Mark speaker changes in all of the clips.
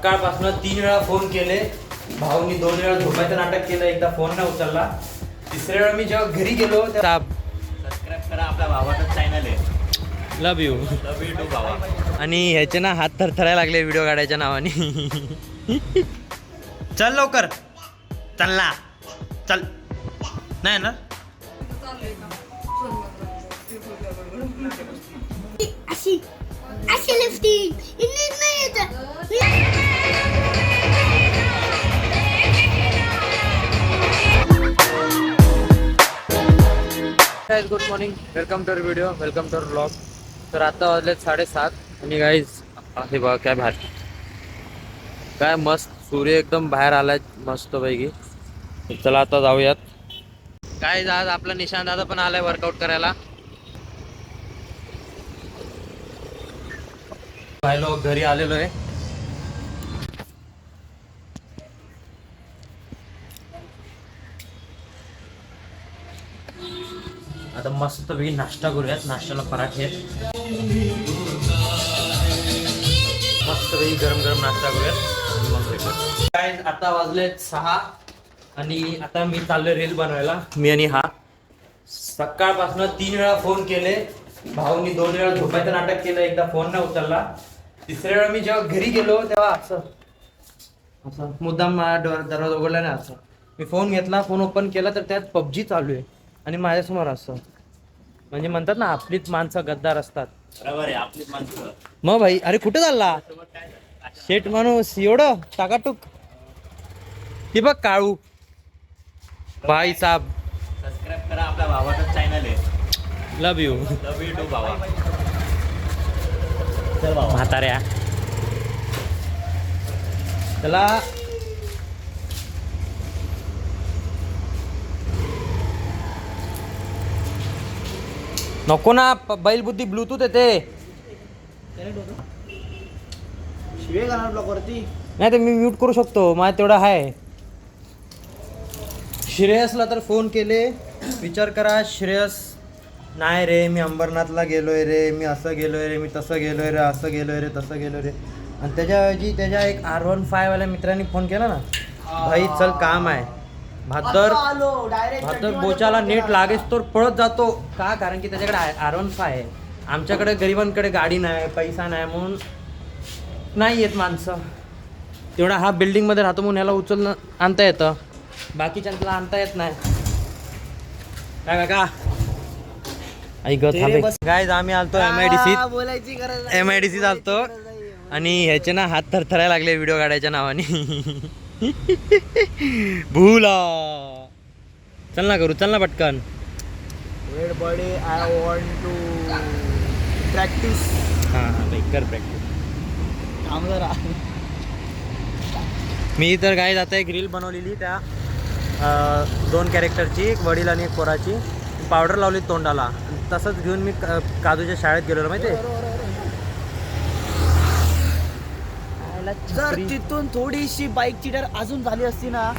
Speaker 1: सकाळपासून 3 वेळा फोन केले. भाऊनी 2 वेळा झोपायचं नाटक केलं, एकदा फोन नाही उचलला. तिसऱ्या वेळा मी जेव्हा घरी गेलो तेव्हा
Speaker 2: सबस्क्राईब करा, आपल्या भावाचं चॅनल आहे.
Speaker 1: लव यू
Speaker 2: टू भावा.
Speaker 1: आणि ह्याचे ना हात थरथरायला लागले व्हिडिओ काढायच्या नावाने. चल लवकर चल ना, चल नाही ना.
Speaker 3: अशी लिफ्टिंग इंग्लिश नाही येत.
Speaker 1: Good morning, welcome to video, welcome to vlog. तर आता वाजले 7:30 आणि गाईज हे बघा काय बाहेर, काय मस्त सूर्य एकदम बाहेर आलाय मस्त पैकी. चला आता जाऊयात. काय आज आपला निशांत दादा पण आलाय वर्कआउट करायला. पाहिलो घरी आलेलो आहे. आता मस्त पैकी नाश्ता करूयात. नाश्त्याला पराठे आहेत, मस्त पैकी गरम गरम नाश्ता करूयात मग भेटूयात. काय आता वाजलेत 6 आणि आता मी चाललोय रील बनवायला. मी आणि हा सकाळपासून 3 वेळा फोन केले. भाऊनी 2 वेळा झोपायचं नाटक केलं, एकदा फोन नाही उचलला. तिसऱ्या वेळा मी जेव्हा घरी गेलो तेव्हा असं मुद्दाम दरवाजा उघडला नाही. असं मी फोन घेतला, फोन ओपन केला तर त्यात PUBG चालू आहे आणि माझ्यासमोर असं. म्हणजे म्हणतात ना आपलीच माणसं गद्दार असतात.
Speaker 2: बरोबर आहे, आपलीच माणसं.
Speaker 1: मग भाई अरे कुठे चालला शेट माणूस एवढं टाकाटूक. ती बघ काळू भाई साहेब.
Speaker 2: सबस्क्राईब करा, आपल्या भावाचं चॅनल आहे.
Speaker 1: लव यू
Speaker 2: टू भावा. चल भावा.
Speaker 1: म्हाताऱ्या त्याला नको ना, बैल बुद्धी ब्लूटूथ येते.
Speaker 4: शिवे गाणार ब्लॉक वरती.
Speaker 1: नाही तर मी म्यूट करू शकतो, माझ्या तेवढा आहे. श्रेयसला तर फोन केले, विचार करा. श्रेयस नाही रे, मी अंबरनाथला गेलोय रे, मी असं गेलोय रे, मी तसं गेलोय रे, असं गेलोय रे, तसं गेलोय रे. आणि त्याच्याऐवजी त्याच्या एक R15 वाल्या मित्रांनी फोन केला ना, भाई चल काम आहे. भादर बोचाला नेट लागेच तर पळत जातो का, कारण की त्याच्याकडे R15 आहे. आमच्याकडे गरिबांकडे गाडी नाही, पैसा नाही, म्हणून नाही येत माणसं. तेवढा हा बिल्डिंगमध्ये राहतो म्हणून ह्याला उचलणं आणता येतं, बाकीच्यांना आणता येत नाही. काय काका आई ग थांबे. काय आम्ही आलतो MIDC,
Speaker 4: बोलायची गरज नाही.
Speaker 1: MIDC चालतो आणि ह्याचे ना हात थरथरायला लागले व्हिडिओ काढायच्या नावाने. भूला चल ना करू, चल ना पटकन.
Speaker 4: वेळ बडे, आय वॉन्ट टू प्रॅक्टिस.
Speaker 1: हां भाई कर प्रॅक्टिस.
Speaker 4: थांब जरा.
Speaker 1: मी तर काय आता एक रील बनवलेली, त्या 2 कॅरेक्टरची, एक वडील आणि एक पोराची. पावडर लावली तोंडाला, तसंच घेऊन मी काजूच्या शाळेत गेलेलो माहिती आहे.
Speaker 4: जर तिथून थोडीशी बाईकची डर अजून झाली असती ना,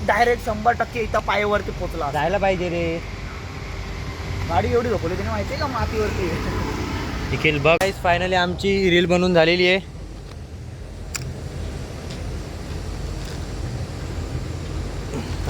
Speaker 4: डायरेक्ट 100% इथं पायावरती पोहोचला.
Speaker 1: जायला पाहिजे रे.
Speaker 4: गाडी एवढी झोपली त्याने, माहितीये का, मातीवरती.
Speaker 1: निखिल बघ, फायनली आमची रील बनवून झालेली आहे.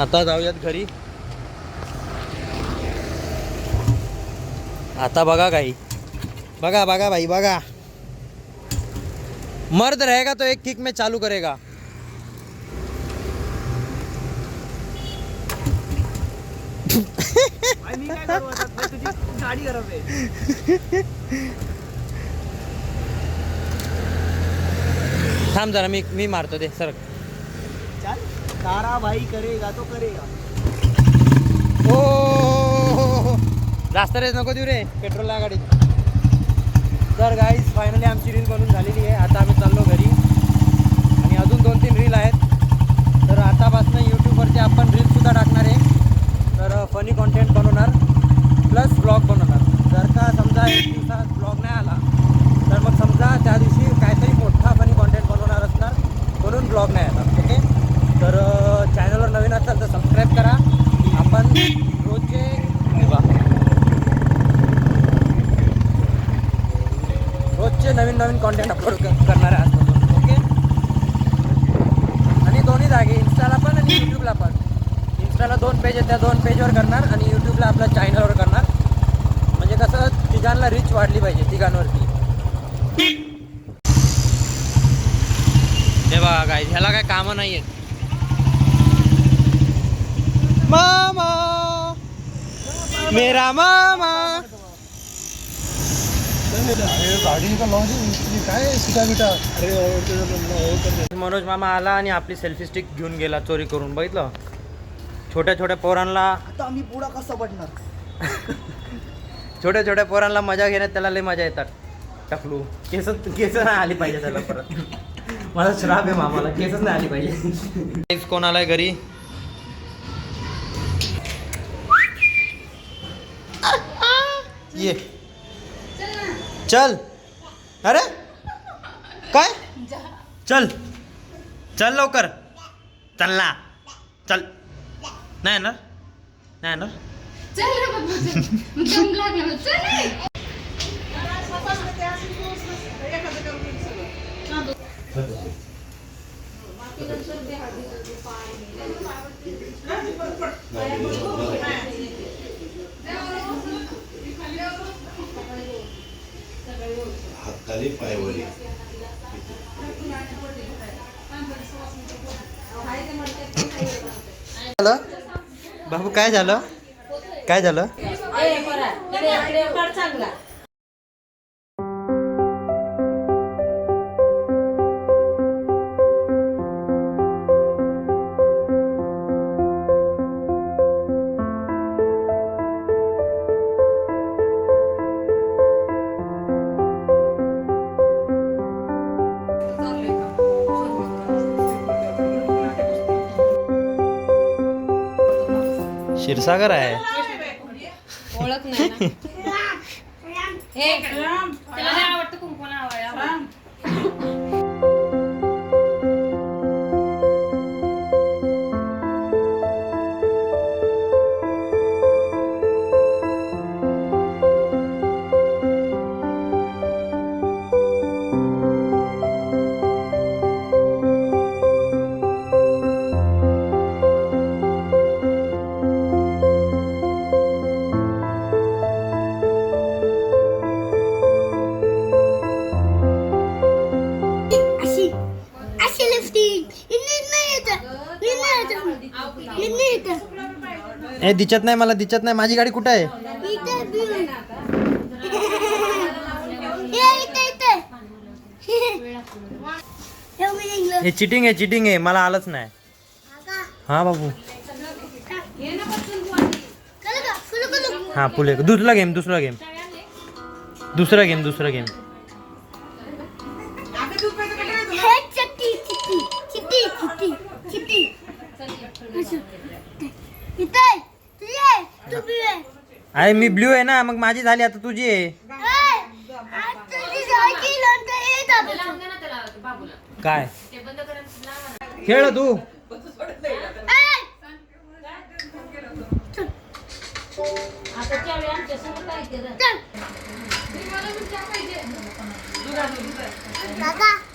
Speaker 1: आता जाऊयात घरी. आता बघा काही, बघा बघा भाई बघा. मर्द रहेगा तो एक किक में चालू करेगा.
Speaker 4: मी काय करू आता, तुझी गाडी खराब आहे.
Speaker 1: थांब जरा, मी मारतो दे सर.
Speaker 4: चल, तारा भाई करेगा तो करेगा.
Speaker 1: ओ जास्त रेस नको देऊ रे पेट्रोलला गाडीत. तर गाईज फायनली आमची रील बनवून झालेली आहे. आता आम्ही चाललो घरी आणि अजून 2-3 रील आहेत. तर आतापासून यूट्यूबवरती आपण रीलसुद्धा टाकणार आहे. तर फनी कॉन्टेंट बनवणार प्लस ब्लॉग बनवणार. जर का समजा 1 दिवसात ब्लॉग नाही आला तर मग समजा त्या दिवशी काहीतरी मोठा फनी कॉन्टेंट बनवणार असणार, म्हणून ब्लॉग नाही येणार. ओके, तर चॅनलवर नवीन असाल तर सबस्क्राईब करा. आपण रोजचे नवीन कॉन्टेंट अपलोड करणार आहे आजपासून. ओके, यूट्यूबला पण. इंस्टाला 2 पेज आहेत, त्या 2 पेजवर करणार आणि यूट्यूबला आपल्या चॅनलवर करणार. म्हणजे कसं तिघांना रीच वाढली पाहिजे तिघांवरती. हे बघा काय ह्याला काय कामं नाही आहेत. मामा मेरा मामा. मनोज मामा आला आणि आपली सेल्फी स्टिक घेऊन गेला चोरी करून. बघितलं छोट्या छोट्या पोरांना.
Speaker 4: आता आम्ही पुढं कसं पडणार?
Speaker 1: छोट्या छोट्या पोरांना मजा घेण्यात त्याला लय मजा येतात. टकलू केस नाही आली पाहिजे त्याला परत. माझा श्राप आहे मामाला, केसच नाही आली पाहिजे. कोण आलाय घरी? ये चल. अरे काय? चल चल लवकर. चल ना चल. नाही येणार नाही येणार.
Speaker 5: हाताली पायवरी
Speaker 1: झालं बाबू? काय झालं? काय झालं? क्षीरसागर आहे.
Speaker 6: ओळख नाही ना. हे त्याला नाही आवडतं कुंकू लावायला.
Speaker 3: अशी लिफ्टिंग इंग्लिश नाही येत.
Speaker 1: ए दिसत नाही मला, दिसत नाही. माझी गाडी कुठे आहे? हे चिटिंग आहे, चिटिंग आहे. मला आलंच नाही. हा बाबू. हा पुले. दुसरा गेम दुसरा गेम दुसरा गेम दुसरा गेम. अरे मी ब्ल्यू आहे ना, मग माझी झाली आता तुझी आहे. काय खेळ तू?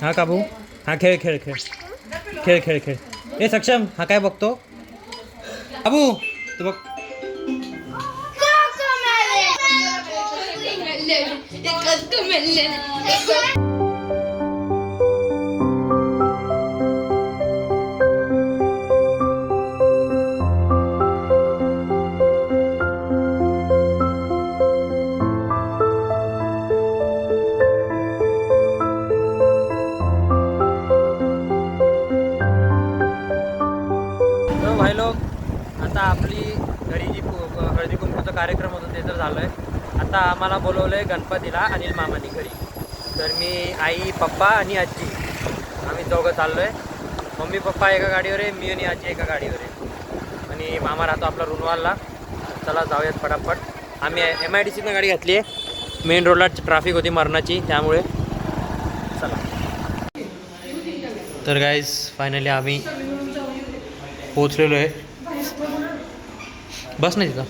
Speaker 1: हा काबू. हा खेळ खेळ खेळ खेळ खेळ खेळ. ए सक्षम हा काय बघतो? अबू तू बघ. भाई लोक, आता आपली घरी जी हळदी कुंकूचा कार्यक्रम होता ते तर झालं आहे. आता आम्हाला बोलवलं आहे गणपतीला अनिल मामानी घरी. तर मी, आई, पप्पा आणि आजी आम्ही दोघं चाललो आहे. मम्मी पप्पा एका गाडीवर आहे, मी आणि आजी एका गाडीवर आहे. आणि मामा राहतो आपला रुनवालला. चला जाऊयात पटापट. आम्ही MIDCतनं गाडी घातली आहे. मेन रोडला ट्रॅफिक होती मरणाची, त्यामुळे चला. तर गाईज फायनली आम्ही पोचलेलो आहे. बस नाही तिथं,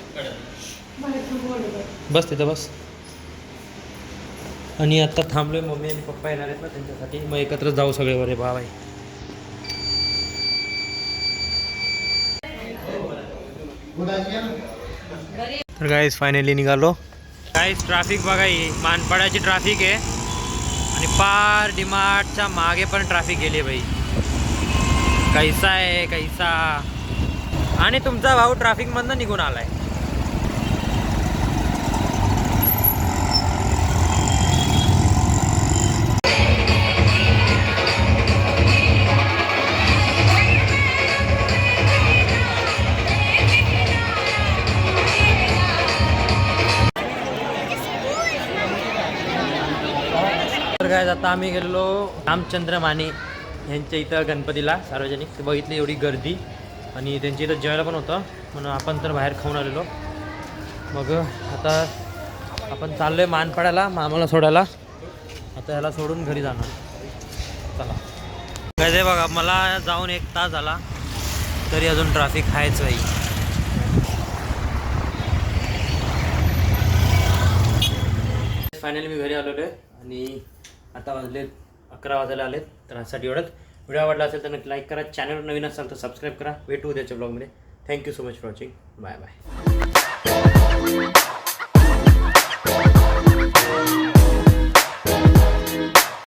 Speaker 1: बस तिथं बस. आणि आत्ता थांबलो आहे. मम्मी आणि पप्पा येणार आहेत ना त्यांच्यासाठी, मग एकत्र जाऊ सगळे. बरे बाय. तर गाईज फायनली निघालो. गाईज ट्रॅफिक बघा, ही मानपाड्याची ट्रॅफिक आहे आणि पार डिमार्टच्या मागे पण ट्रॅफिक गेली भाई. कैसा आहे कैसा. आणि तुमचा भाऊ ट्रॅफिकमधनं निघून आलाय. तर काय आता आम्ही गेलेलो रामचंद्र माने यांच्या इथं गणपतीला सार्वजनिक. ते बघितली एवढी गर्दी आणि त्यांच्या इथं जेवायला पण होतं म्हणून आपण तर बाहेर खाऊन आलेलो. मग आता आपण चाललो आहे मानपाड्याला मामाला सोडायला. आता याला सोडून घरी जाणार. चला काय ते बघा, मला जाऊन 1 तास झाला तरी अजून ट्रॅफिक आहेच भाई. फायनली मी घरी आलेलो आहे आणि आता वाजले 11 वाजायला आलेत. तर यासाठी एवढंच. व्हिडिओ आवडला असेल तर नक्की लाईक करा. चॅनलवर नवीन असाल तर सबस्क्राईब करा. भेटू उद्याच्या ब्लॉगमध्ये. Thank you so much for watching. Bye bye.